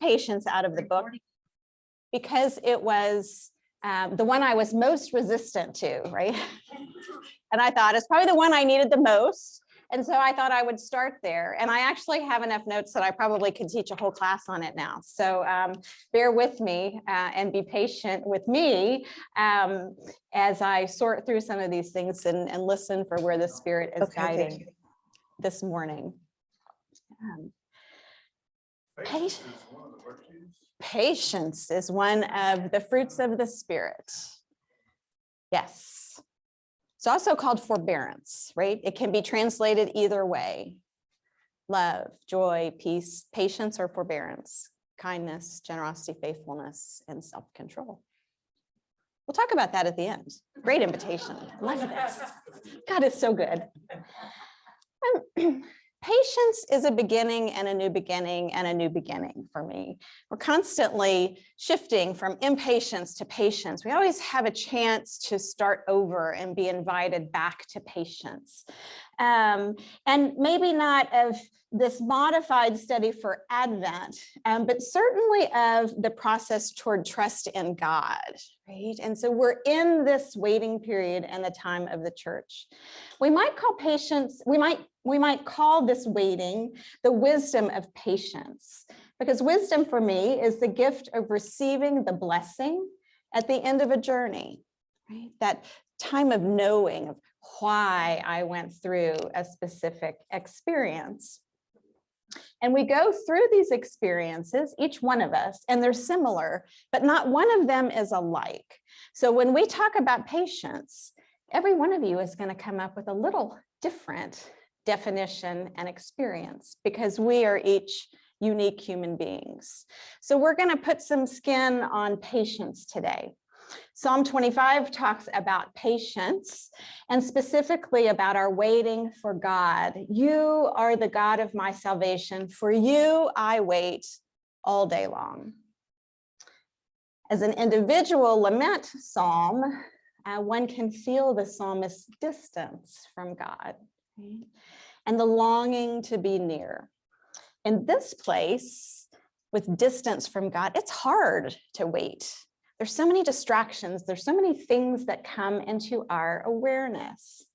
patience out of the book because it was the one I was most resistant to, right? And I thought it's probably the one I needed the most. And so I thought I would start there. And I actually have enough notes that I probably could teach a whole class on it now. So bear with me and be patient with me as I sort through some of these things and listen for where the Spirit is guiding this morning. Patience is one of the fruits of the Spirit. Yes. It's also called forbearance, right? It can be translated either way. Love, joy, peace, patience, or forbearance, kindness, generosity, faithfulness, and self-control. We'll talk about that at the end. Great invitation. Love this. God is so good. Patience is a beginning and a new beginning and a new beginning for me. We're constantly shifting from impatience to patience. We always have a chance to start over and be invited back to patience. And maybe not of this modified study for Advent, but certainly of the process toward trust in God, right? And so we're in this waiting period and the time of the church. We might call patience, we might call this waiting the wisdom of patience, because wisdom for me is the gift of receiving the blessing at the end of a journey, right? That time of knowing of why I went through a specific experience. And we go through these experiences, each one of us, and they're similar, but not one of them is alike. So when we talk about patience, every one of you is going to come up with a little different definition and experience because we are each unique human beings. So we're going to put some skin on patience today. Psalm 25 talks about patience and specifically about our waiting for God. You are the God of my salvation. For you, I wait all day long. As an individual lament psalm, one can feel the psalmist's distance from God, right? And the longing to be near. In this place, with distance from God, it's hard to wait. There's so many distractions. There's so many things that come into our awareness.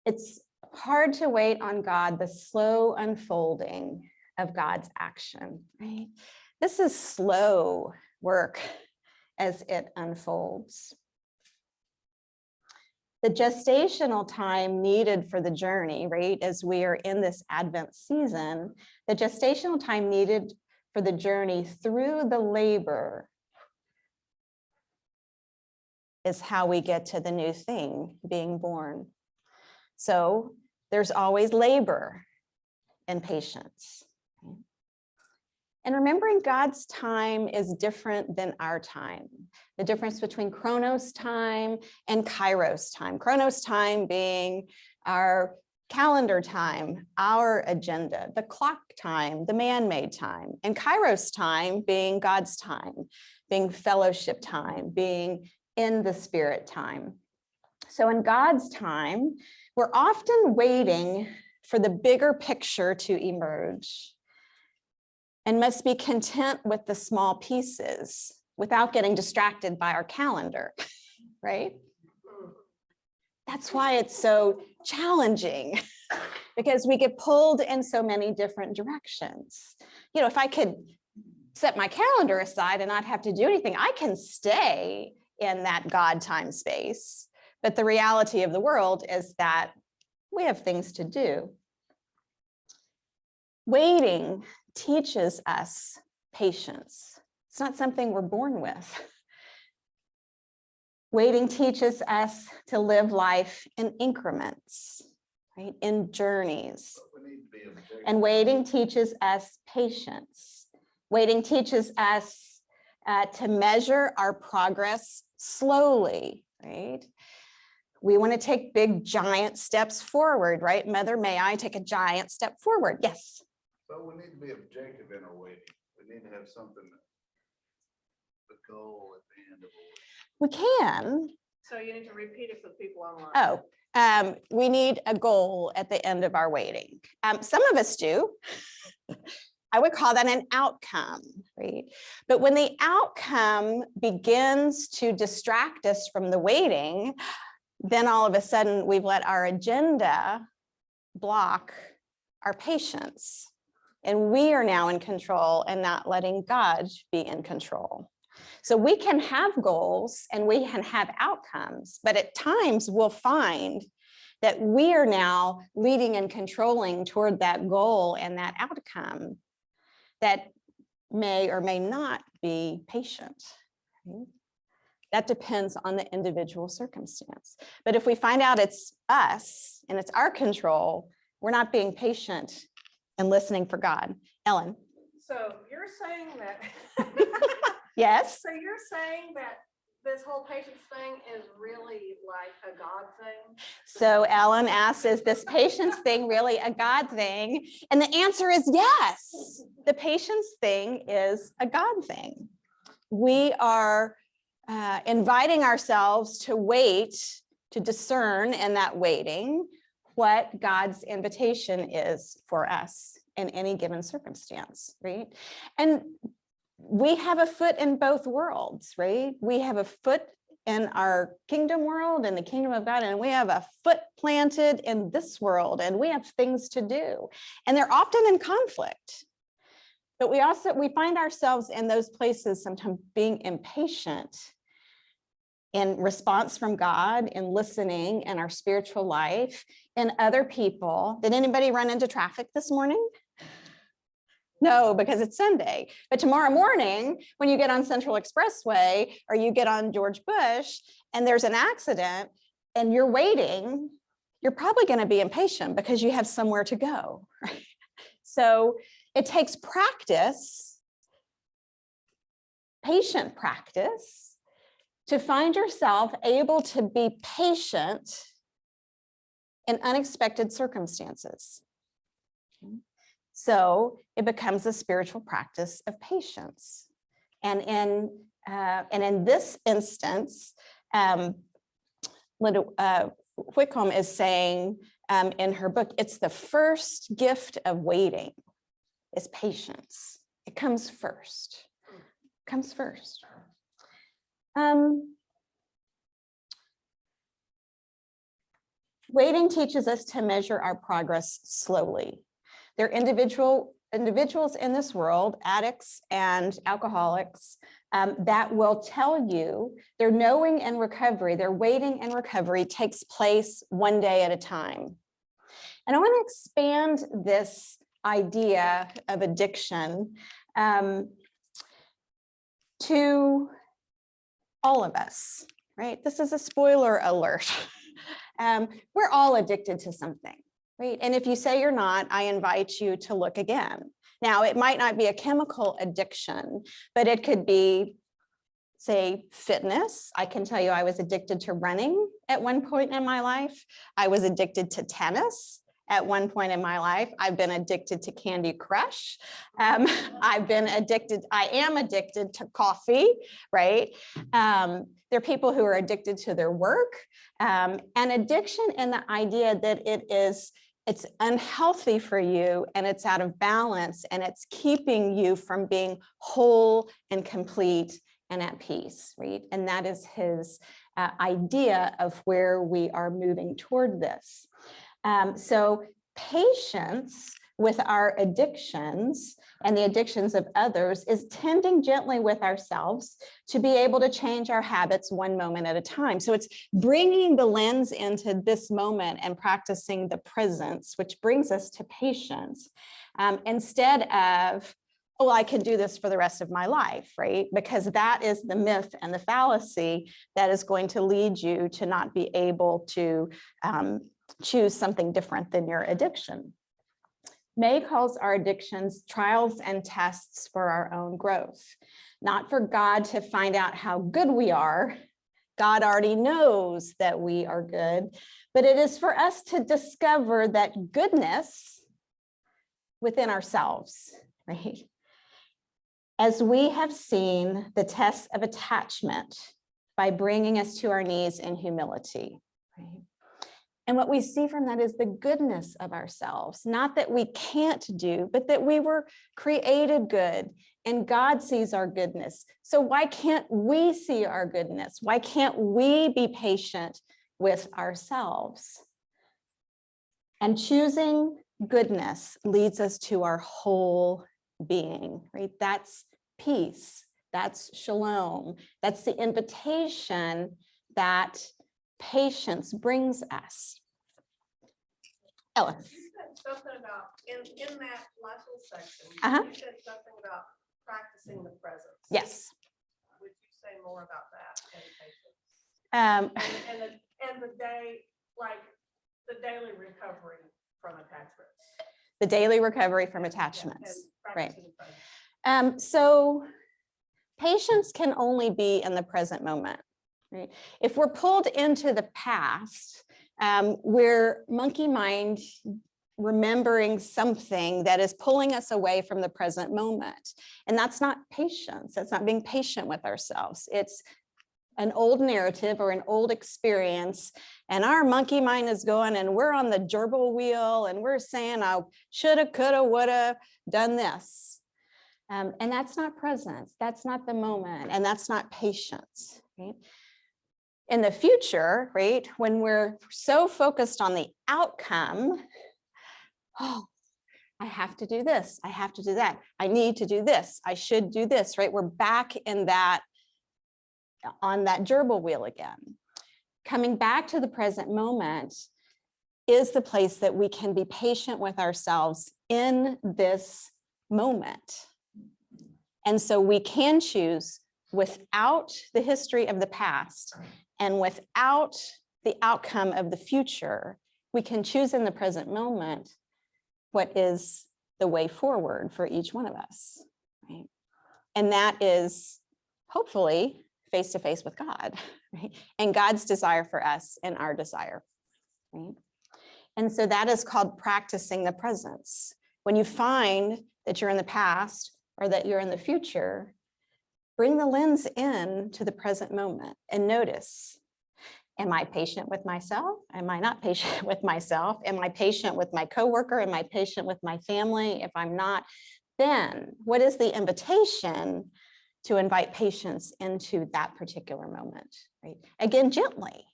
It's hard to wait on God, the slow unfolding of God's action, right? This is slow work as it unfolds. The gestational time needed for the journey, right, as we are in this Advent season, the gestational time needed for the journey through the labor is how we get to the new thing, being born. So there's always labor and patience. And remembering God's time is different than our time. The difference between Chronos time and Kairos time. Chronos time being our calendar time, our agenda, the clock time, the man-made time, and Kairos time being God's time, being fellowship time, being in the Spirit time. So in God's time, we're often waiting for the bigger picture to emerge and must be content with the small pieces without getting distracted by our calendar, right? That's why it's so challenging because we get pulled in so many different directions. You know, if I could set my calendar aside and not have to do anything, I can stay in that God time space. But the reality of the world is that we have things to do. Waiting teaches us patience. It's not something we're born with. Waiting teaches us to live life in increments, right? In journeys. And waiting teaches us patience. Waiting teaches us to measure our progress slowly, right? We want to take big, giant steps forward, right? Mother, may I take a giant step forward? Yes. But we need to be objective in our waiting. We need to have something, the goal at the end of it. We can. So you need to repeat it for people online. Oh, we need a goal at the end of our waiting. Some of us do. I would call that an outcome, right? But when the outcome begins to distract us from the waiting, then all of a sudden we've let our agenda block our patience. And we are now in control and not letting God be in control. So we can have goals and we can have outcomes, but at times we'll find that we are now leading and controlling toward that goal and that outcome that may or may not be patient. Right? That depends on the individual circumstance. But if we find out it's us and it's our control, we're not being patient and listening for God. Ellen. So you're saying that. Yes. So you're saying that this whole patience thing is really like a God thing? So Ellen asks, is this patience thing really a God thing? And the answer is yes. The patience thing is a God thing. We are inviting ourselves to wait, to discern in that waiting what God's invitation is for us in any given circumstance, right? And we have a foot in both worlds, right? We have a foot in our kingdom world, in the kingdom of God, and we have a foot planted in this world, and we have things to do. And they're often in conflict. But we find ourselves in those places sometimes being impatient in response from God, in listening in our spiritual life, in other people. Did anybody run into traffic this morning? No, because it's Sunday. But tomorrow morning, when you get on Central Expressway or you get on George Bush and there's an accident and you're waiting, you're probably going to be impatient because you have somewhere to go. Right? So it takes practice, patient practice, to find yourself able to be patient in unexpected circumstances. So it becomes a spiritual practice of patience. And in this instance, Linda Whitcomb is saying in her book, it's the first gift of waiting is patience. It comes first. It comes first. Waiting teaches us to measure our progress slowly. There are individuals in this world, addicts and alcoholics, that will tell you their knowing and recovery, their waiting and recovery takes place one day at a time. And I want to expand this idea of addiction to all of us, right? This is a spoiler alert. We're all addicted to something. Right? And if you say you're not, I invite you to look again. Now, it might not be a chemical addiction, but it could be, say, fitness. I can tell you I was addicted to running at one point in my life. I was addicted to tennis at one point in my life. I've been addicted to Candy Crush. I am addicted to coffee, right? There are people who are addicted to their work. And addiction and the idea that it's unhealthy for you and it's out of balance and it's keeping you from being whole and complete and at peace, right? And that is his idea of where we are moving toward this. So patience with our addictions and the addictions of others is tending gently with ourselves to be able to change our habits one moment at a time. So it's bringing the lens into this moment and practicing the presence, which brings us to patience, instead of, oh, I can do this for the rest of my life, right? Because that is the myth and the fallacy that is going to lead you to not be able to choose something different than your addiction. May calls our addictions trials and tests for our own growth, not for God to find out how good we are. God already knows that we are good, but it is for us to discover that goodness within ourselves, right? As we have seen the test of attachment by bringing us to our knees in humility, right? And what we see from that is the goodness of ourselves, not that we can't do, but that we were created good and God sees our goodness. So why can't we see our goodness? Why can't we be patient with ourselves? And choosing goodness leads us to our whole being, right? That's peace, that's shalom, that's the invitation that patience brings us. Ella. You said something about, in that last little section, Uh-huh. you said something about practicing the presence. Yes. Would you say more about that and patience? And the day, like the daily recovery from attachments. The daily recovery from Yeah, attachments. and Right. practicing the presence. So patience can only be in the present moment, right? If we're pulled into the past, we're monkey mind remembering something that is pulling us away from the present moment. And that's not patience. That's not being patient with ourselves. It's an old narrative or an old experience, and our monkey mind is going and we're on the gerbil wheel and we're saying, I shoulda, coulda, woulda done this. And that's not presence. That's not the moment. And that's not patience, right? In the future, right, when we're so focused on the outcome, oh, I have to do this. I have to do that. I need to do this. I should do this, right? We're back in that, on that gerbil wheel again. Coming back to the present moment is the place that we can be patient with ourselves in this moment. And so we can choose without the history of the past and without the outcome of the future, we can choose in the present moment what is the way forward for each one of us, right? And that is hopefully face-to-face with God, right? And God's desire for us and our desire, right? And so that is called practicing the presence. When you find that you're in the past or that you're in the future, bring the lens in to the present moment and notice, am I patient with myself? Am I not patient with myself? Am I patient with my coworker? Am I patient with my family? If I'm not, then what is the invitation to invite patience into that particular moment, right? Again, gently,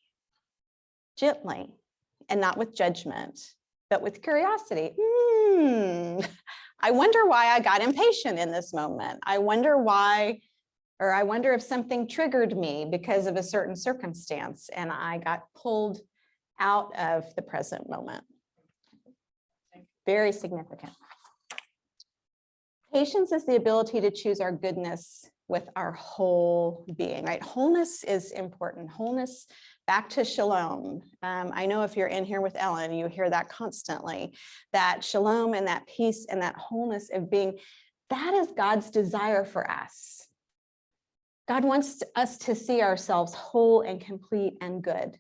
and not with judgment, but with curiosity. I wonder why I got impatient in this moment. I wonder why, or I wonder if something triggered me because of a certain circumstance and I got pulled out of the present moment. Very significant. Patience is the ability to choose our goodness with our whole being, right? Wholeness is important. Wholeness, back to shalom. I know if you're in here with Ellen, you hear that constantly, that shalom and that peace and that wholeness of being, that is God's desire for us. God wants us to see ourselves whole and complete and good.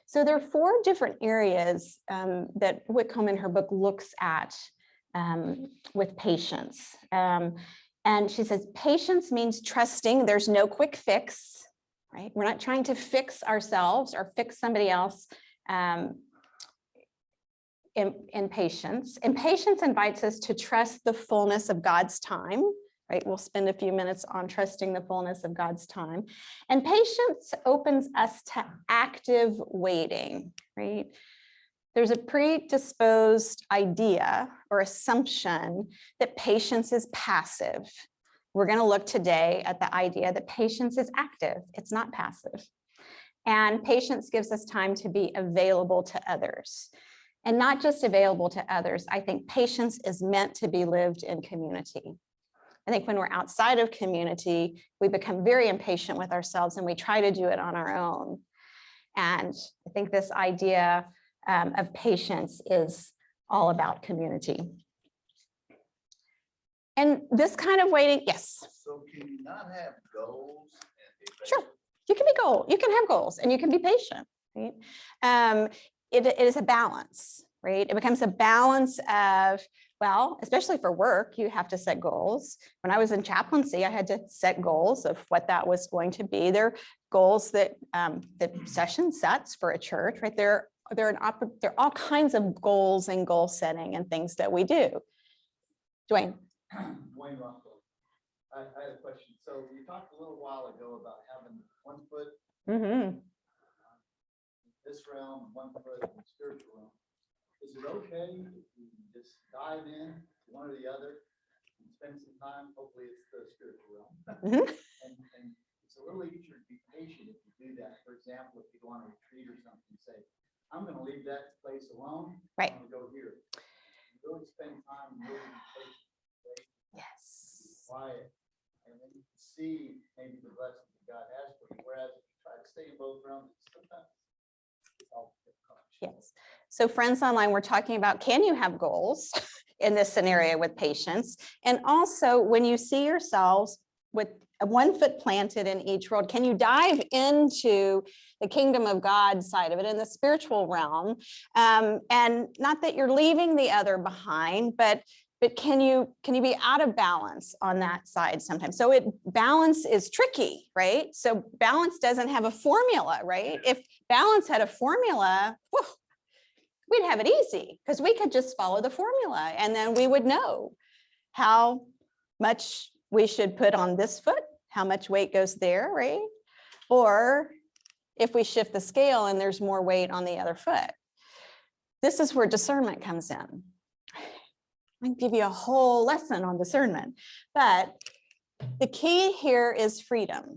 So there are 4 different areas that Whitcomb in her book looks at with patience. And she says, patience means trusting there's no quick fix, right? We're not trying to fix ourselves or fix somebody else in patience. And patience invites us to trust the fullness of God's time, right? We'll spend a few minutes on trusting the fullness of God's time. And patience opens us to active waiting, right? There's a predisposed idea or assumption that patience is passive. We're going to look today at the idea that patience is active. It's not passive. And patience gives us time to be available to others. And not just available to others. I think patience is meant to be lived in community. I think when we're outside of community, we become very impatient with ourselves and we try to do it on our own. And I think this idea of patience is all about community. And this kind of waiting, yes. So can you not have goals and be Sure. patient? You can have goals and you can be patient, right? It is a balance, right? It becomes a balance of Well, especially for work, you have to set goals. When I was in chaplaincy, I had to set goals of what that was going to be. There are goals that that session sets for a church, right? There are all kinds of goals and goal setting and things that we do. Dwayne. Dwayne Rockwell. I had a question. So you talked a little while ago about having 1 foot Mm-hmm. in this realm, 1 foot in the spiritual realm. Is it okay if you just dive in to one or the other and spend some time? Hopefully it's the spiritual realm. Mhm. And it's a little easier to be patient if you do that. For example, if you go on a retreat or something, say, I'm going to leave that place alone. Right. I'm going to go here. You really spend time really be patient. Right? Yes. Be quiet, and then you can see maybe the blessings that God has for you. Whereas if you try to stay in both realms, sometimes it's all difficult. Yes. So Friends Online, we're talking about, can you have goals in this scenario with patience? And also when you see yourselves with 1 foot planted in each world, can you dive into the kingdom of God side of it in the spiritual realm? And not that you're leaving the other behind, but can you be out of balance on that side sometimes? So balance is tricky, right? So balance doesn't have a formula, right? If balance had a formula, whew, we'd have it easy because we could just follow the formula and then we would know how much we should put on this foot, how much weight goes there, right? Or if we shift the scale and there's more weight on the other foot. This is where discernment comes in. I can give you a whole lesson on discernment, but the key here is freedom,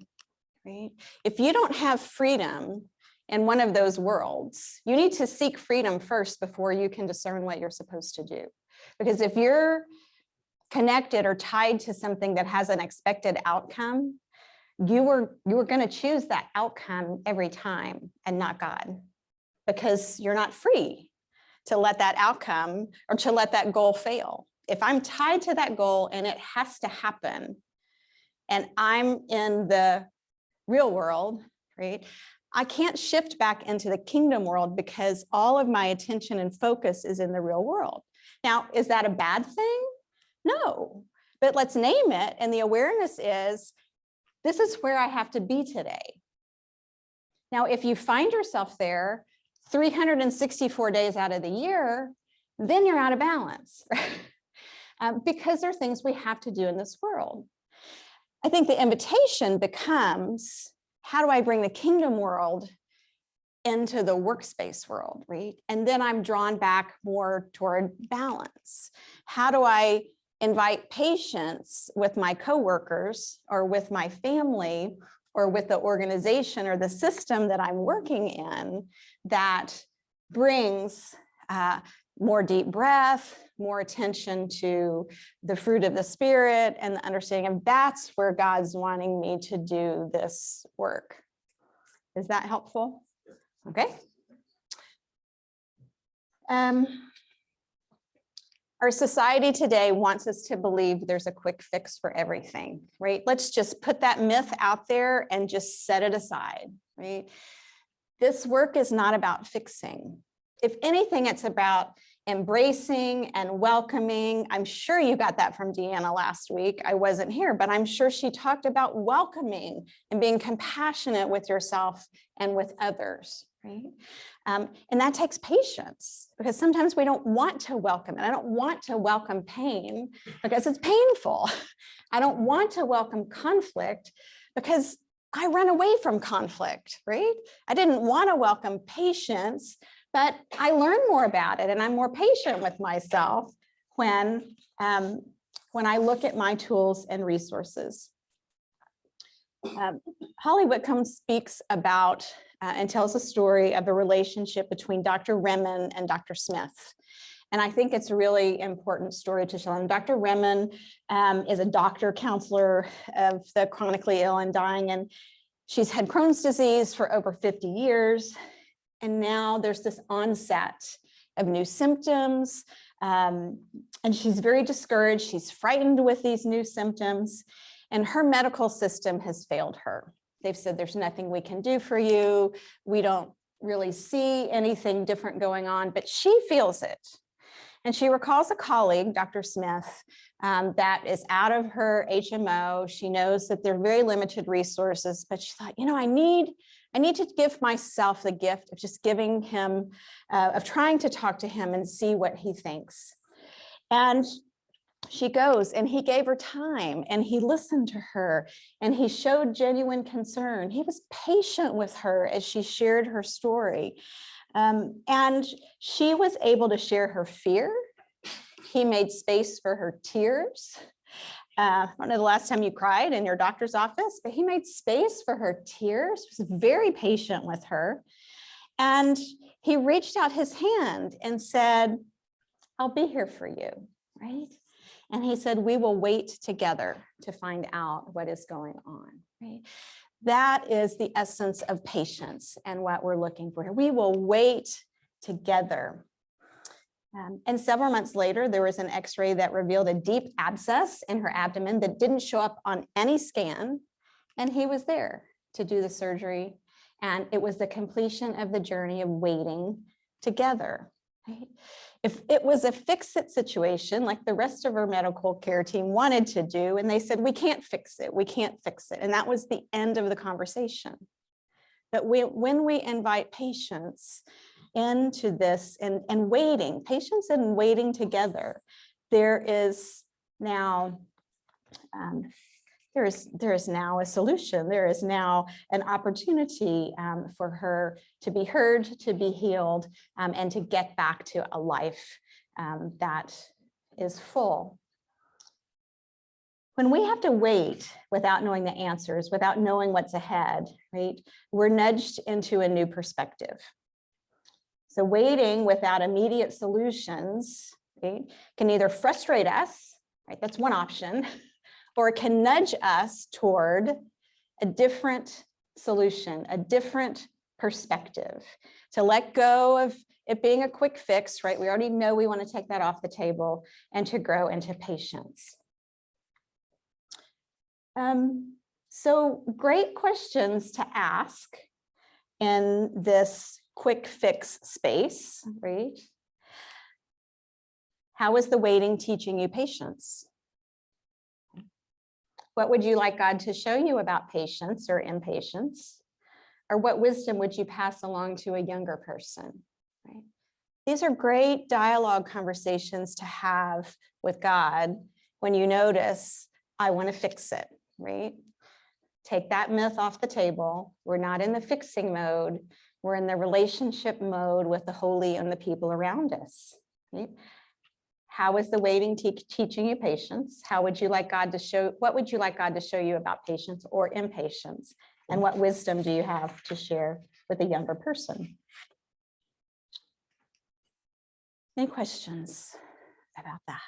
right? If you don't have freedom in one of those worlds, you need to seek freedom first before you can discern what you're supposed to do. Because if you're connected or tied to something that has an expected outcome, you were going to choose that outcome every time and not God, because you're not free to let that outcome or to let that goal fail. If I'm tied to that goal and it has to happen, and I'm in the real world, right? I can't shift back into the kingdom world because all of my attention and focus is in the real world. Now, is that a bad thing? No, but let's name it. And the awareness is, this is where I have to be today. Now, if you find yourself there 364 days out of the year, then you're out of balance, because there are things we have to do in this world. I think the invitation becomes, how do I bring the kingdom world into the workspace world, right? And then I'm drawn back more toward balance. How do I invite patience with my coworkers or with my family or with the organization or the system that I'm working in that brings more deep breath, more attention to the fruit of the spirit and the understanding of that's where God's wanting me to do this work. Is that helpful? Okay. Our society today wants us to believe there's a quick fix for everything, right? Let's just put that myth out there and just set it aside, right? This work is not about fixing. If anything, it's about embracing and welcoming. I'm sure you got that from Deanna last week. I wasn't here, but I'm sure she talked about welcoming and being compassionate with yourself and with others, right? And that takes patience, because sometimes we don't want to welcome it. I don't want to welcome pain because it's painful. I don't want to welcome conflict because I run away from conflict, right? I didn't want to welcome patience, but I learn more about it and I'm more patient with myself when I look at my tools and resources. Holly Whitcomb speaks about and tells a story of the relationship between Dr. Remen and Dr. Smith. And I think it's a really important story to tell. Dr. Remen is a doctor, counselor of the chronically ill and dying, and she's had Crohn's disease for over 50 years. And now there's this onset of new symptoms, and she's very discouraged. She's frightened with these new symptoms, and her medical system has failed her. They've said, there's nothing we can do for you. We don't really see anything different going on, but she feels it. And she recalls a colleague, Dr. Smith, that is out of her HMO. She knows that there are very limited resources, but she thought, I need to give myself the gift of just giving him, of trying to talk to him and see what he thinks. And she goes, and he gave her time, and he listened to her, and he showed genuine concern. He was patient with her as she shared her story. And she was able to share her fear. He made space for her tears. I don't know the last time you cried in your doctor's office, but he made space for her tears. He was very patient with her. And he reached out his hand and said, I'll be here for you, right? And he said, we will wait together to find out what is going on, right? That is the essence of patience and what we're looking for here. We will wait together. And several months later, there was an X-ray that revealed a deep abscess in her abdomen that didn't show up on any scan. And he was there to do the surgery. And it was the completion of the journey of waiting together. Right? If it was a fix-it situation, like the rest of our medical care team wanted to do, and they said, we can't fix it, we can't fix it. And that was the end of the conversation. But when we invite patience into this and waiting, patience and waiting together, there is now there is now a solution. There is now an opportunity for her to be heard, to be healed, and to get back to a life that is full. When we have to wait without knowing the answers, without knowing what's ahead, right, we're nudged into a new perspective. So waiting without immediate solutions, right, can either frustrate us, right, that's one option, or it can nudge us toward a different solution, a different perspective, to let go of it being a quick fix, right? We already know we want to take that off the table, and to grow into patience. So great questions to ask in this quick fix space, right? How is the waiting teaching you patience? What would you like God to show you about patience or impatience? Or what wisdom would you pass along to a younger person? Right? These are great dialogue conversations to have with God when you notice, I want to fix it, right? Take that myth off the table. We're not in the fixing mode. We're in the relationship mode with the holy and the people around us, right? How is the waiting teaching you patience? How would you like God to show, what would you like God to show you about patience or impatience? And what wisdom do you have to share with a younger person? Any questions about that?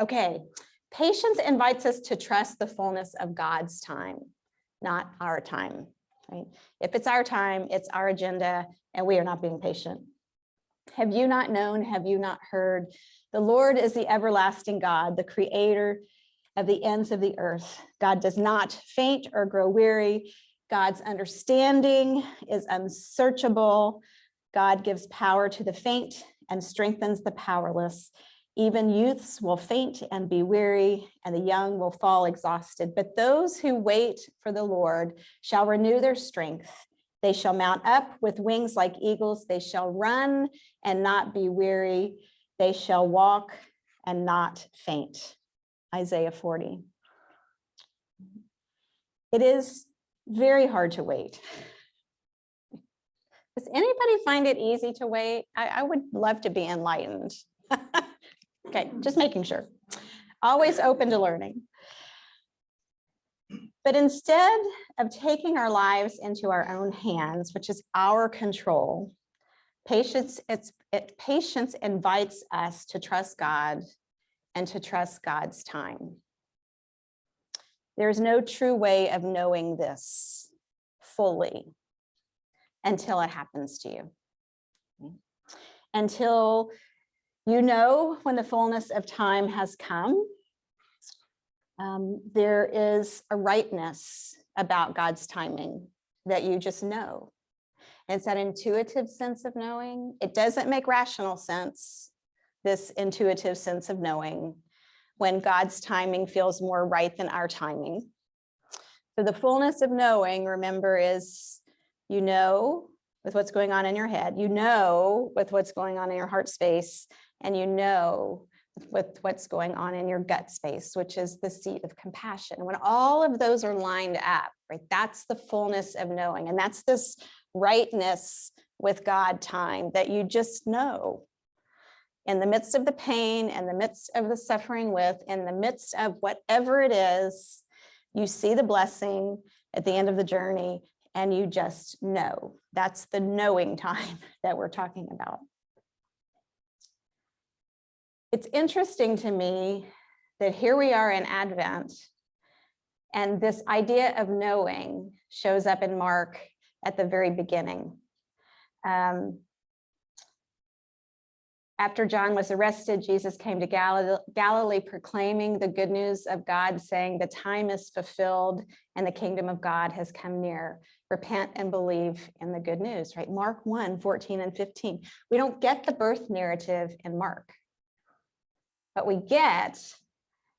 Okay, patience invites us to trust the fullness of God's time, not our time, right? If it's our time, it's our agenda, and we are not being patient. Have you not known? Have you not heard? The Lord is the everlasting God, the creator of the ends of the earth. God does not faint or grow weary. God's understanding is unsearchable. God gives power to the faint and strengthens the powerless. Even youths will faint and be weary, and the young will fall exhausted. But those who wait for the Lord shall renew their strength. They shall mount up with wings like eagles. They shall run and not be weary. They shall walk and not faint. Isaiah 40. It is very hard to wait. Does anybody find it easy to wait? I would love to be enlightened. Okay, just making sure. Always open to learning. But instead of taking our lives into our own hands, which is our control, patience invites us to trust God and to trust God's time. There's no true way of knowing this fully until it happens to you. Until you know when the fullness of time has come. There is a rightness about God's timing that you just know. And it's that intuitive sense of knowing. It doesn't make rational sense, this intuitive sense of knowing, when God's timing feels more right than our timing. So the fullness of knowing, remember, is you know with what's going on in your head, you know with what's going on in your heart space, and you know with what's going on in your gut space, which is the seat of compassion. When all of those are lined up, right, that's the fullness of knowing. And that's this rightness with God time that you just know. In the midst of the pain, in the midst of the suffering with, in the midst of whatever it is, you see the blessing at the end of the journey and you just know. That's the knowing time that we're talking about. It's interesting to me that here we are in Advent, and this idea of knowing shows up in Mark at the very beginning. After John was arrested, Jesus came to Galilee proclaiming the good news of God, saying, the time is fulfilled and the kingdom of God has come near. Repent and believe in the good news, right? Mark 1:14 and 15. We don't get the birth narrative in Mark. What we get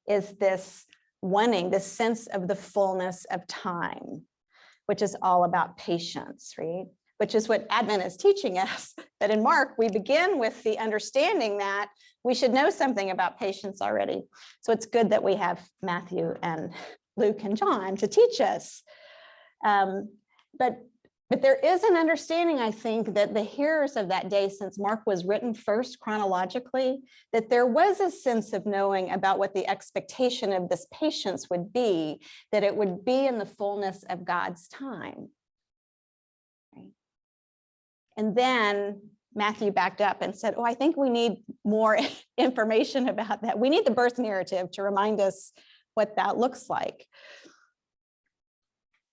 is this wanting, this sense of the fullness of time, which is all about patience, right? Which is what Advent is teaching us, that in Mark, we begin with the understanding that we should know something about patience already. So it's good that we have Matthew and Luke and John to teach us. But there is an understanding, I think, that the hearers of that day, since Mark was written first chronologically, that there was a sense of knowing about what the expectation of this patience would be, that it would be in the fullness of God's time. Right? And then Matthew backed up and said, oh, I think we need more information about that. We need the birth narrative to remind us what that looks like.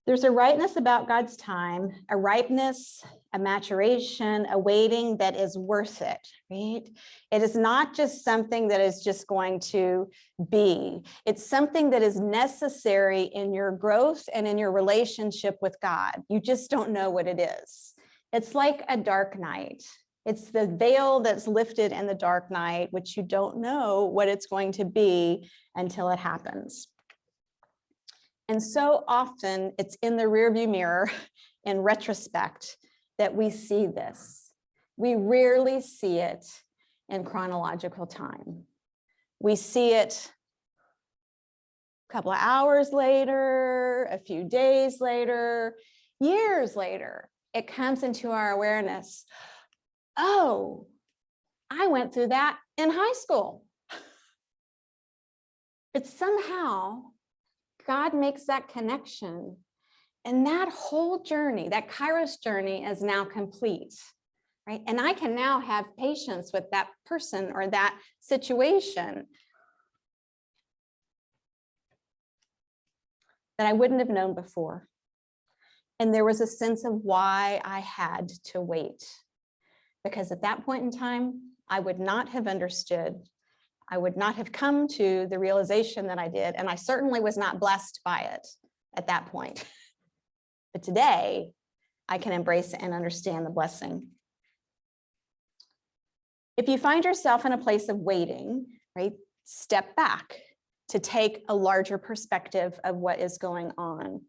There's a rightness about God's time, a ripeness, a maturation, a waiting that is worth it, right? It is not just something that is just going to be. It's something that is necessary in your growth and in your relationship with God. You just don't know what it is. It's like a dark night. It's the veil that's lifted in the dark night, which you don't know what it's going to be until it happens. And so often it's in the rearview mirror in retrospect that we see this. We rarely see it in chronological time. We see it a couple of hours later, a few days later, years later. It comes into our awareness. Oh, I went through that in high school. But somehow God makes that connection, and that whole journey, that Kairos journey, is now complete, right? And I can now have patience with that person or that situation that I wouldn't have known before. And there was a sense of why I had to wait, because at that point in time, I would not have understood. I would not have come to the realization that I did, and I certainly was not blessed by it at that point. But today, I can embrace and understand the blessing. If you find yourself in a place of waiting, right, step back to take a larger perspective of what is going on.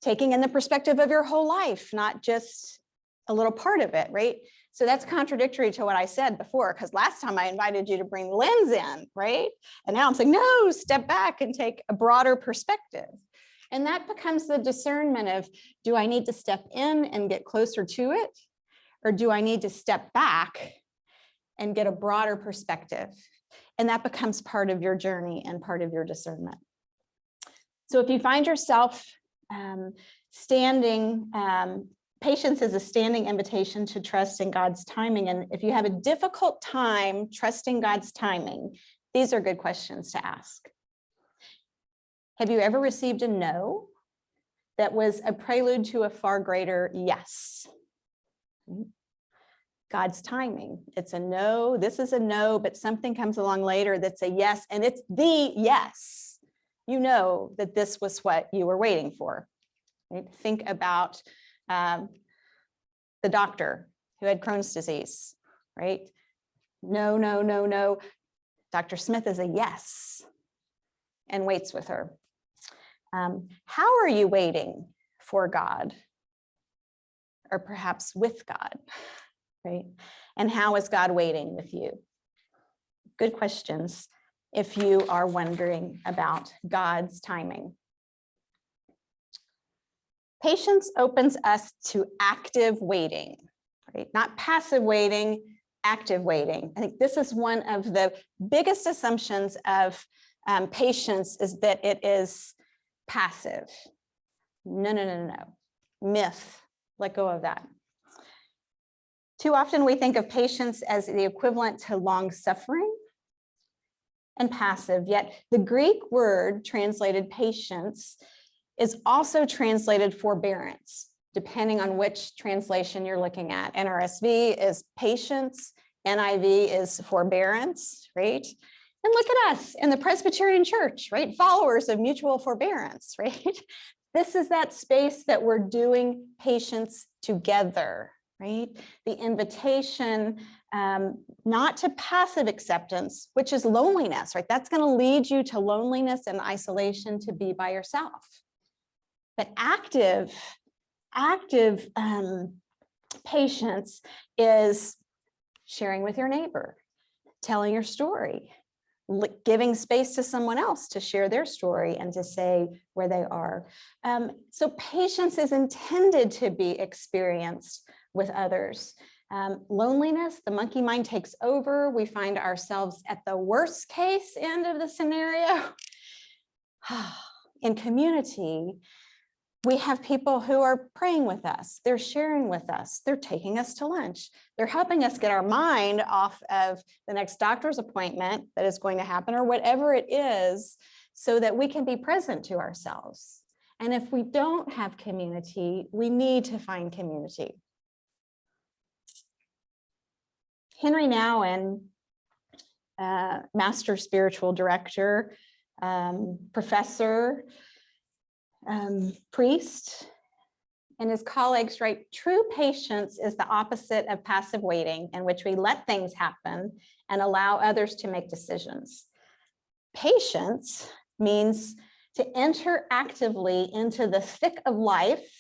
Taking in the perspective of your whole life, not just a little part of it, right? So that's contradictory to what I said before, because last time I invited you to bring the lens in, right? And now I'm saying, no, step back and take a broader perspective. And that becomes the discernment of, do I need to step in and get closer to it? Or do I need to step back and get a broader perspective? And that becomes part of your journey and part of your discernment. So if you find yourself patience is a standing invitation to trust in God's timing. And if you have a difficult time trusting God's timing, these are good questions to ask. Have you ever received a no that was a prelude to a far greater yes? God's timing. It's a no, this is a no, but something comes along later that's a yes, and it's the yes. You know that this was what you were waiting for. Right? Think about the the doctor who had Crohn's disease, right? No, no, no, no. Dr. Smith is a yes and waits with her. How are you waiting for God? Or perhaps with God, right? And how is God waiting with you? Good questions if you are wondering about God's timing. Patience opens us to active waiting, right? Not passive waiting, active waiting. I think this is one of the biggest assumptions of patience, is that it is passive. No, no, no, no, no. Myth. Let go of that. Too often we think of patience as the equivalent to long suffering and passive, yet the Greek word translated patience is also translated forbearance, depending on which translation you're looking at. NRSV is patience, NIV is forbearance, right? And look at us in the Presbyterian Church, right? Followers of mutual forbearance, right? This is that space that we're doing patience together, right? The invitation not to passive acceptance, which is loneliness, right? That's going to lead you to loneliness and isolation, to be by yourself. But active patience is sharing with your neighbor, telling your story, giving space to someone else to share their story and to say where they are. So patience is intended to be experienced with others. Loneliness, the monkey mind takes over. We find ourselves at the worst case end of the scenario. In community, we have people who are praying with us. They're sharing with us. They're taking us to lunch. They're helping us get our mind off of the next doctor's appointment that is going to happen, or whatever it is, so that we can be present to ourselves. And if we don't have community, we need to find community. Henry Nouwen, master spiritual director, professor, priest, and his colleagues write, true patience is the opposite of passive waiting, in which we let things happen and allow others to make decisions. Patience means to enter actively into the thick of life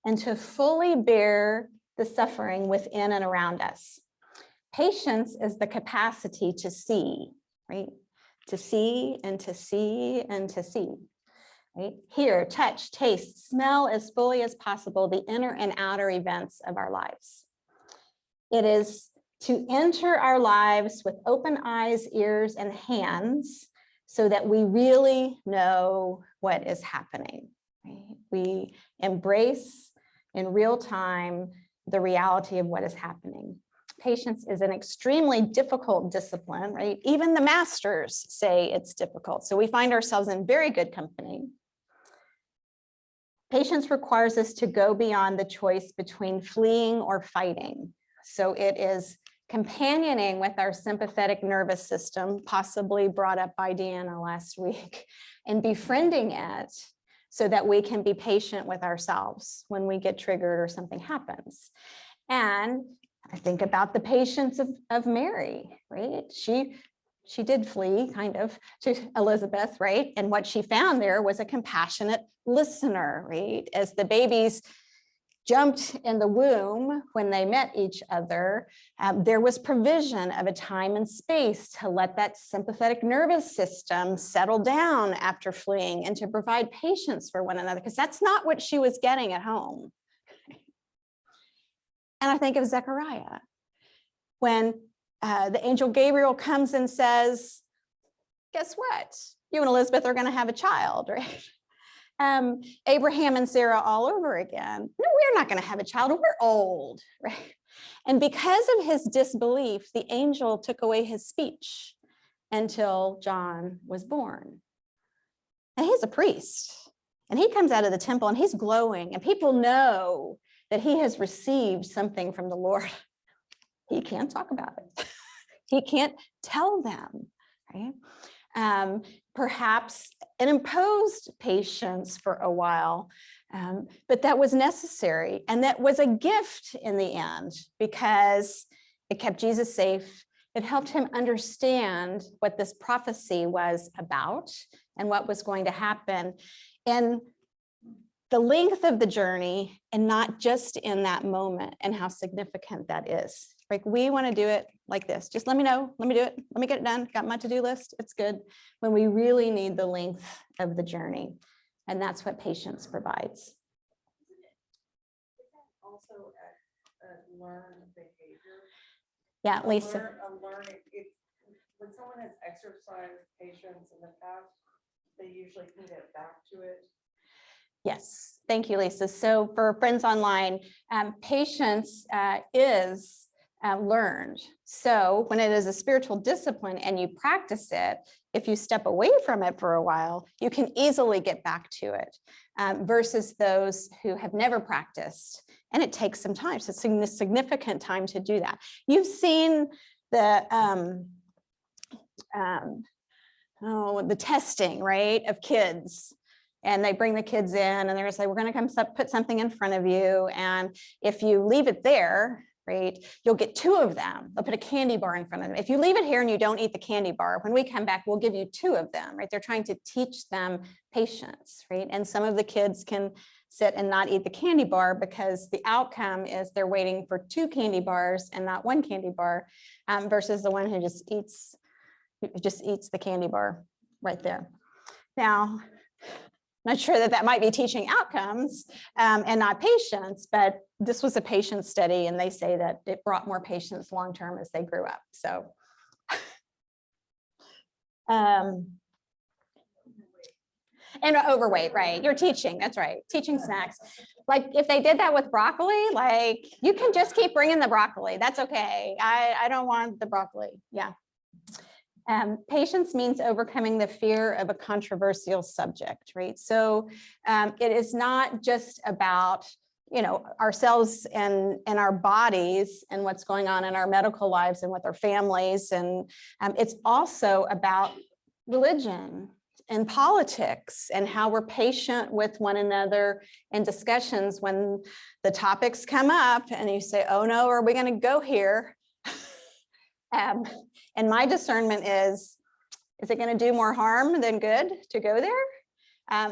and to fully bear the suffering within and around us. Patience is the capacity to see, right? To see and to see and to see. Right? Hear, touch, taste, smell as fully as possible the inner and outer events of our lives. It is to enter our lives with open eyes, ears, and hands so that we really know what is happening. Right? We embrace in real time the reality of what is happening. Patience is an extremely difficult discipline, right? Even the masters say it's difficult. So we find ourselves in very good company. Patience requires us to go beyond the choice between fleeing or fighting. So it is companioning with our sympathetic nervous system, possibly brought up by Deanna last week, and befriending it so that we can be patient with ourselves when we get triggered or something happens. And I think about the patience of Mary, right? She did flee kind of to Elizabeth, right? And what she found there was a compassionate listener, right? As the babies jumped in the womb when they met each other, there was provision of a time and space to let that sympathetic nervous system settle down after fleeing and to provide patience for one another, because that's not what she was getting at home. And I think of Zechariah, when the angel Gabriel comes and says, guess what? You and Elizabeth are going to have a child, right? Abraham and Sarah all over again. No, we're not going to have a child. We're old, right? And because of his disbelief, the angel took away his speech until John was born. And he's a priest. And he comes out of the temple and he's glowing. And people know that he has received something from the Lord. He can't talk about it. He can't tell them, right? perhaps an imposed patience for a while, but that was necessary. And that was a gift in the end because it kept Jesus safe. It helped him understand what this prophecy was about and what was going to happen. And the length of the journey, and not just in that moment, and how significant that is. Like, we want to do it like this. Just let me know, let me do it, let me get it done. Got my to-do list, it's good. When we really need the length of the journey. And that's what patience provides. Also a learned behavior. Yeah, Lisa. A learning, when someone has exercised patience in the past, they usually can get back to it. Yes, thank you, Lisa. So for friends online, patience is learned. So when it is a spiritual discipline and you practice it, if you step away from it for a while, you can easily get back to it versus those who have never practiced. And it takes some time. So it's significant time to do that. You've seen the testing, right, of kids. And they bring the kids in and they're gonna say, we're gonna come put something in front of you. And if you leave it there, right, you'll get 2 of them. They'll put a candy bar in front of them. If you leave it here and you don't eat the candy bar, when we come back, we'll give you 2 of them, right? They're trying to teach them patience, right? And some of the kids can sit and not eat the candy bar because the outcome is they're waiting for 2 candy bars and not 1 candy bar versus the one who just eats the candy bar right there. Now, not sure that might be teaching outcomes and not patience, but this was a patience study and they say that it brought more patience long-term as they grew up. So, and overweight, right? You're teaching, that's right, teaching snacks. Like if they did that with broccoli, like you can just keep bringing the broccoli. That's okay. I don't want the broccoli, yeah. Patience means overcoming the fear of a controversial subject, right? So it is not just about, ourselves and our bodies and what's going on in our medical lives and with our families. And it's also about religion and politics and how we're patient with one another in discussions when the topics come up and you say, oh no, are we going to go here? And my discernment is it going to do more harm than good to go there?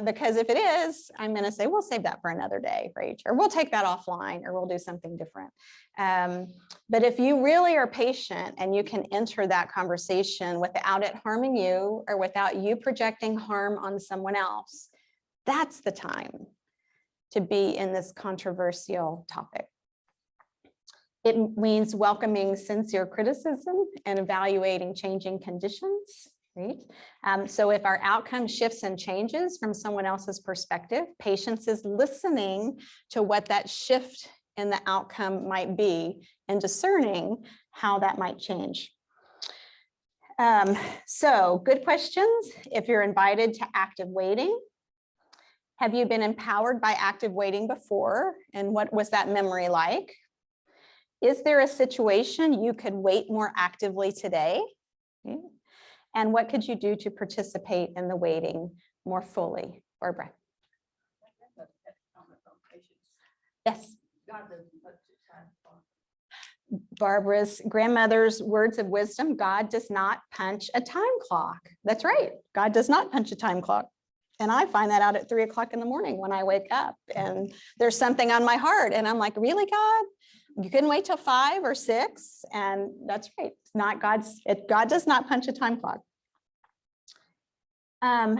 Because if it is, I'm going to say, we'll save that for another day, right? Or we'll take that offline, or we'll do something different. But if you really are patient and you can enter that conversation without it harming you or without you projecting harm on someone else, that's the time to be in this controversial topic. It means welcoming sincere criticism and evaluating changing conditions, right? So if our outcome shifts and changes from someone else's perspective, patience is listening to what that shift in the outcome might be and discerning how that might change. So good questions. If you're invited to active waiting, have you been empowered by active waiting before? And what was that memory like? Is there a situation you could wait more actively today? Okay. And what could you do to participate in the waiting more fully? Barbara. Yes. Barbara's grandmother's words of wisdom, God does not punch a time clock. That's right. God does not punch a time clock. And I find that out at 3 o'clock in the morning when I wake up and there's something on my heart. And I'm like, really, God? You couldn't wait till 5 or 6, and that's right. It's not God does not punch a time clock. And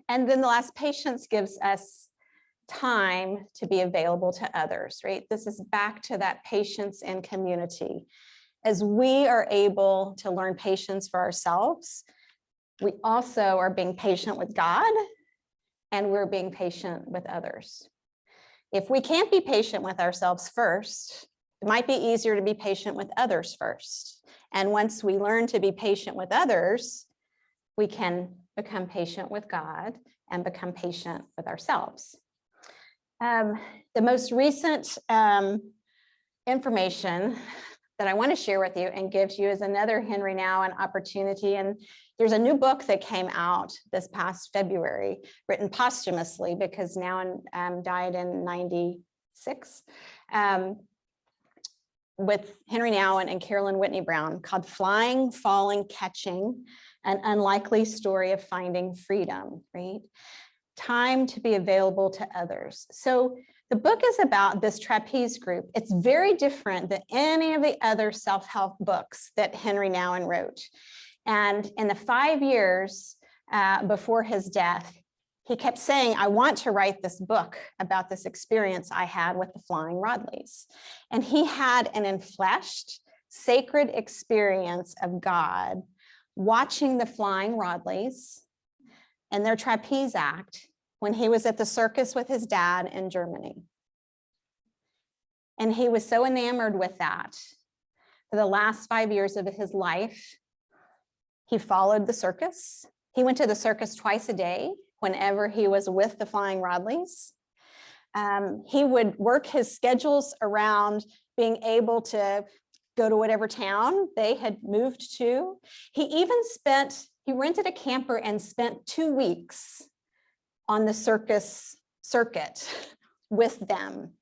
then the last, patience gives us time to be available to others, right? This is back to that patience in community. As we are able to learn patience for ourselves, we also are being patient with God, and we're being patient with others. If we can't be patient with ourselves first, it might be easier to be patient with others first. And once we learn to be patient with others, we can become patient with God and become patient with ourselves. The most recent information that I want to share with you and give to you is another Henry Nouwen opportunity. And there's a new book that came out this past February, written posthumously because Nouwen died in 96, with Henry Nouwen and Carolyn Whitney Brown, called Flying, Falling, Catching, An Unlikely Story of Finding Freedom, right? Time to be available to others. So the book is about this trapeze group. It's very different than any of the other self-help books that Henry Nouwen wrote. And in the 5 years before his death, he kept saying, I want to write this book about this experience I had with the Flying Rodleys. And he had an enfleshed, sacred experience of God watching the Flying Rodleys and their trapeze act when he was at the circus with his dad in Germany. And he was so enamored with that. For the last 5 years of his life, he followed the circus. He went to the circus twice a day whenever he was with the Flying Rodleys. He would work his schedules around being able to go to whatever town they had moved to. He rented a camper and spent 2 weeks on the circus circuit with them.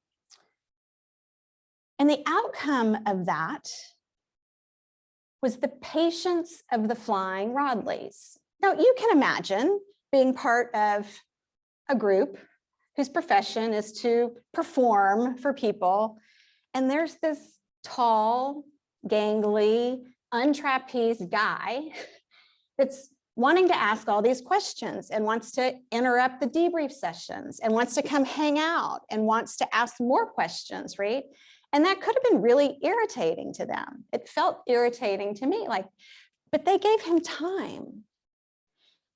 And the outcome of that was the patience of the Flying Rodleys. Now you can imagine being part of a group whose profession is to perform for people. And there's this tall, gangly, untrapezed guy that's wanting to ask all these questions and wants to interrupt the debrief sessions and wants to come hang out and wants to ask more questions, right? And that could have been really irritating to them. It felt irritating to me, but they gave him time.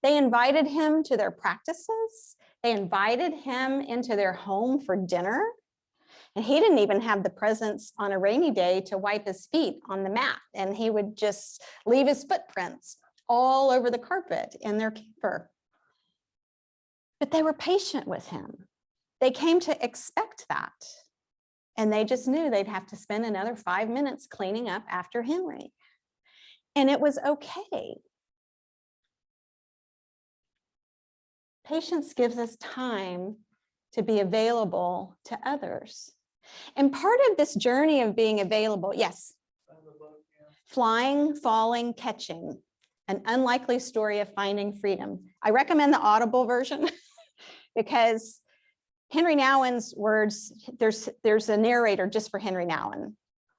They invited him to their practices. They invited him into their home for dinner. And he didn't even have the presence on a rainy day to wipe his feet on the mat. And he would just leave his footprints all over the carpet in their camper. But they were patient with him. They came to expect that. And they just knew they'd have to spend another 5 minutes cleaning up after Henry. And it was okay. Patience gives us time to be available to others. And part of this journey of being available, yes, Flying, Falling, Catching, An Unlikely Story of Finding Freedom. I recommend the Audible version because Henry Nouwen's words, there's a narrator just for Henry Nouwen.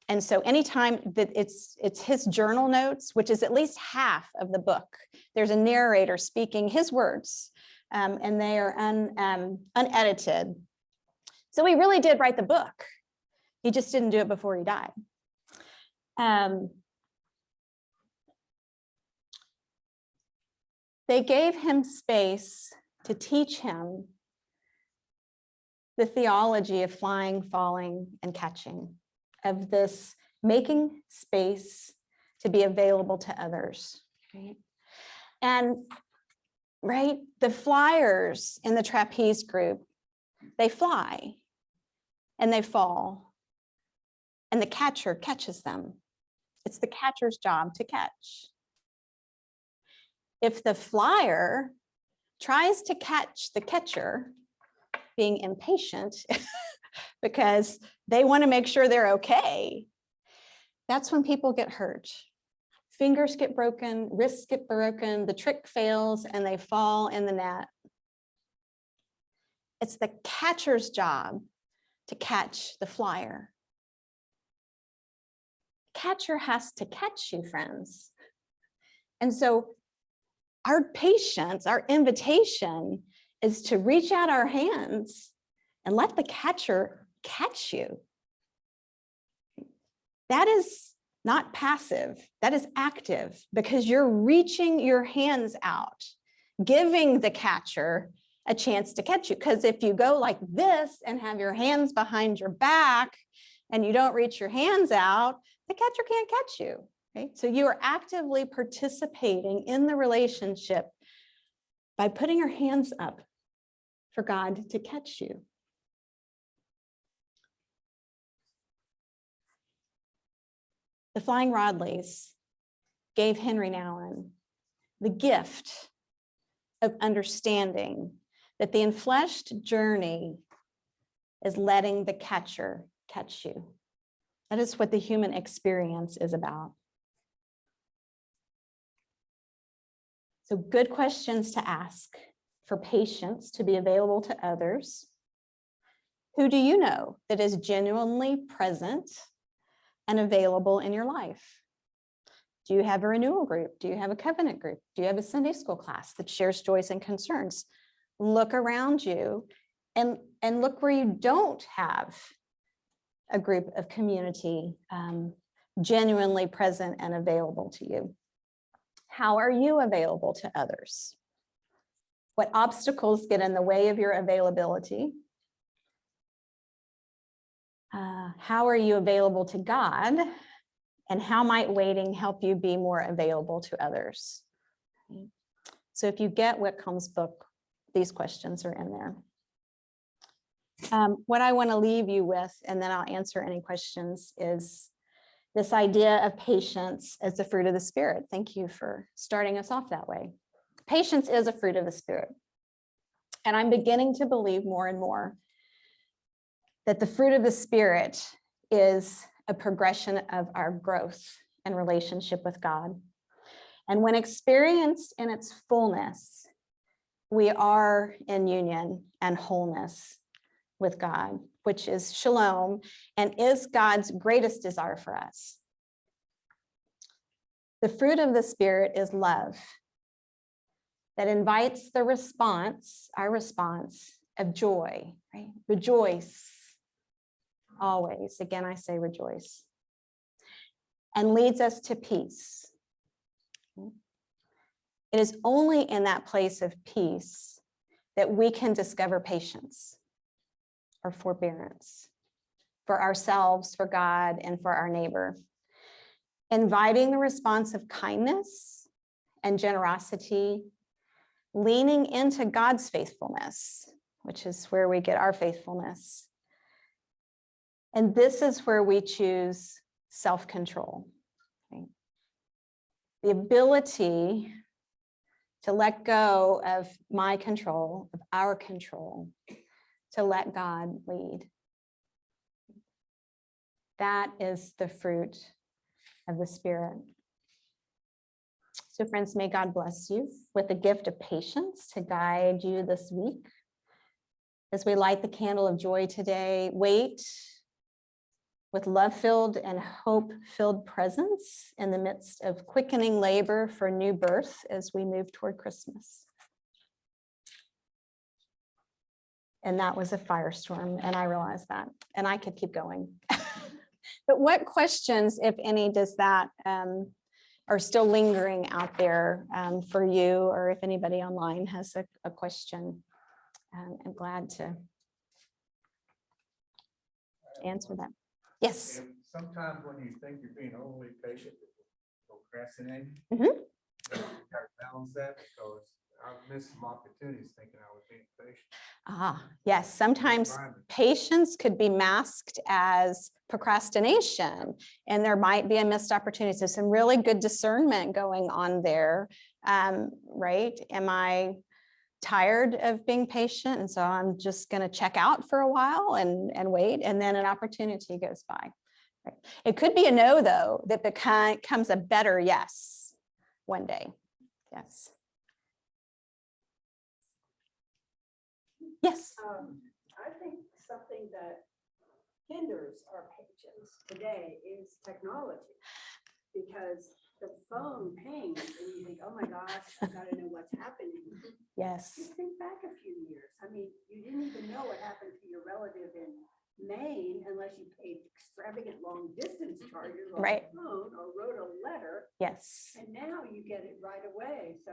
And so anytime that it's his journal notes, which is at least half of the book, there's a narrator speaking his words. And they are unedited. So he really did write the book. He just didn't do it before he died. They gave him space to teach him the theology of flying, falling, and catching, of this making space to be available to others, right? And right, the flyers in the trapeze group, they fly and they fall and the catcher catches them. It's the catcher's job to catch. If the flyer tries to catch the catcher, being impatient because they want to make sure they're okay, that's when people get hurt. Fingers get broken, wrists get broken, the trick fails, and they fall in the net. It's the catcher's job to catch the flyer. Catcher has to catch you, friends. And so our patience, our invitation is to reach out our hands and let the catcher catch you. That is not passive, that is active, because you're reaching your hands out, giving the catcher a chance to catch you. Because if you go like this and have your hands behind your back and you don't reach your hands out, the catcher can't catch you. Okay? So you are actively participating in the relationship by putting your hands up for God to catch you. The Flying Rodleys gave Henry Nouwen the gift of understanding that the enfleshed journey is letting the catcher catch you. That is what the human experience is about. So good questions to ask for patience to be available to others. Who do you know that is genuinely present and available in your life? Do you have a renewal group? Do you have a covenant group? Do you have a Sunday school class that shares joys and concerns? Look around you and look where you don't have a group of community genuinely present and available to you. How are you available to others? What obstacles get in the way of your availability? How are you available to God? And how might waiting help you be more available to others? So if you get Whitcomb's book, these questions are in there. What I want to leave you with, and then I'll answer any questions, is this idea of patience as the fruit of the Spirit. Thank you for starting us off that way. Patience is a fruit of the Spirit. And I'm beginning to believe more and more that the fruit of the Spirit is a progression of our growth and relationship with God. And when experienced in its fullness, we are in union and wholeness with God, which is shalom and is God's greatest desire for us. The fruit of the Spirit is love that invites the response, our response of joy, right? Rejoice always. Again, I say rejoice. And leads us to peace. It is only in that place of peace that we can discover patience or forbearance for ourselves, for God, and for our neighbor. Inviting the response of kindness and generosity, leaning into God's faithfulness, which is where we get our faithfulness. And this is where we choose self-control. Okay? The ability to let go of my control, of our control, to let God lead. That is the fruit of the Spirit. So friends, may God bless you with the gift of patience to guide you this week. As we light the candle of joy today, wait with love-filled and hope-filled presence in the midst of quickening labor for new birth as we move toward Christmas. And that was a firestorm, and I realized that, and I could keep going. But what questions, if any, does that are still lingering out there for you, or if anybody online has a question? I'm glad to answer that. Yes. Sometimes when you think you're being overly patient, procrastinating, Mhm. you gotta balance that, because I've missed some opportunities thinking I was being patient. Yes, sometimes patience could be masked as procrastination, and there might be a missed opportunity. So some really good discernment going on there, right? Am I tired of being patient? And so I'm just going to check out for a while and wait, and then an opportunity goes by. Right? It could be a no, though, that becomes a better yes one day. Yes. Yes. I think something that hinders our patience today is technology, because the phone pings and you think, oh my gosh, I gotta know what's happening. Yes. Just think back a few years. I mean, you didn't even know what happened to your relative in Maine unless you paid extravagant long distance charges on Right. the phone or wrote a letter. Yes. And now you get it right away. So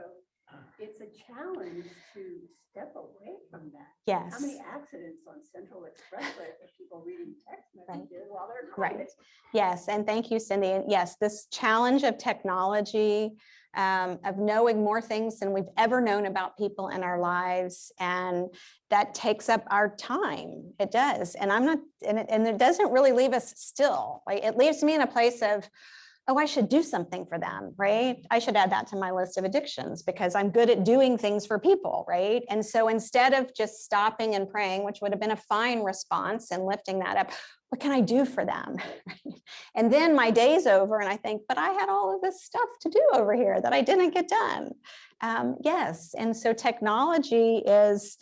it's a challenge to step away from that. Yes. How many accidents on Central Expressway for people reading text Right. messages while they're Right. driving? Yes. And thank you, Cindy. And yes, this challenge of technology, of knowing more things than we've ever known about people in our lives. And that takes up our time. It does. And I'm not, and it doesn't really leave us still. Like, it leaves me in a place of, oh, I should do something for them, right? I should add that to my list of addictions because I'm good at doing things for people, right? And so instead of just stopping and praying, which would have been a fine response and lifting that up, what can I do for them? And then my day's over and I think, but I had all of this stuff to do over here that I didn't get done. Yes, and so technology is,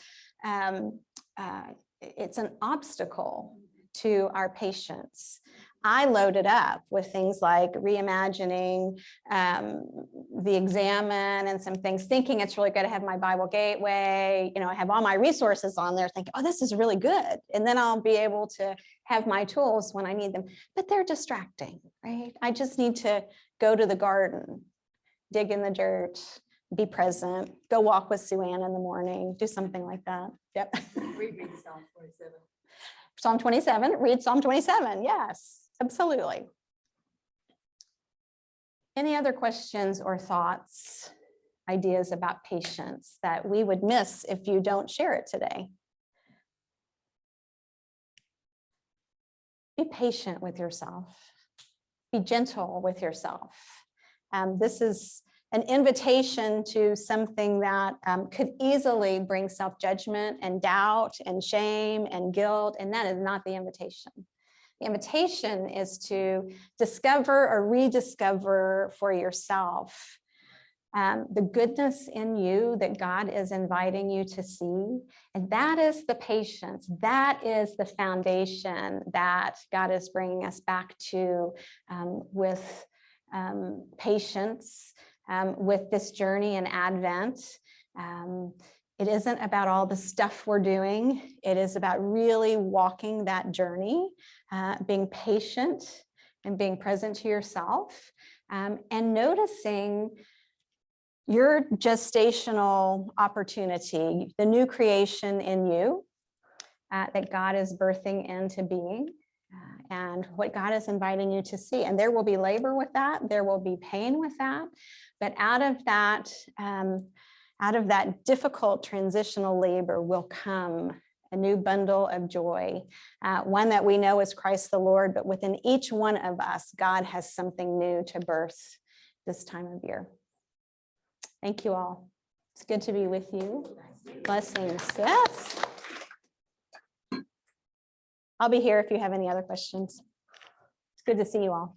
it's an obstacle to our patience. I loaded up with things like reimagining the Examine and some things, thinking it's really good to have my Bible Gateway. I have all my resources on there thinking, oh, this is really good. And then I'll be able to have my tools when I need them, but they're distracting, right? I just need to go to the garden, dig in the dirt, be present, go walk with Sue Ann in the morning, do something like that. Yep. Read Psalm 27. Psalm 27, read Psalm 27. Yes, absolutely. Any other questions or thoughts, ideas about patience that we would miss if you don't share it today? Be patient with yourself. Be gentle with yourself. This is an invitation to something that could easily bring self-judgment and doubt and shame and guilt, and that is not the invitation. The invitation is to discover or rediscover for yourself the goodness in you that God is inviting you to see. And that is the patience. That is the foundation that God is bringing us back to with patience. With this journey in Advent. It isn't about all the stuff we're doing. It is about really walking that journey, being patient and being present to yourself, and noticing your gestational opportunity, the new creation in you that God is birthing into being. And what God is inviting you to see. And there will be labor with that. There will be pain with that. But out of that difficult transitional labor will come a new bundle of joy, one that we know is Christ the Lord, but within each one of us, God has something new to birth this time of year. Thank you all. It's good to be with you. Blessings. Yes. I'll be here if you have any other questions. It's good to see you all.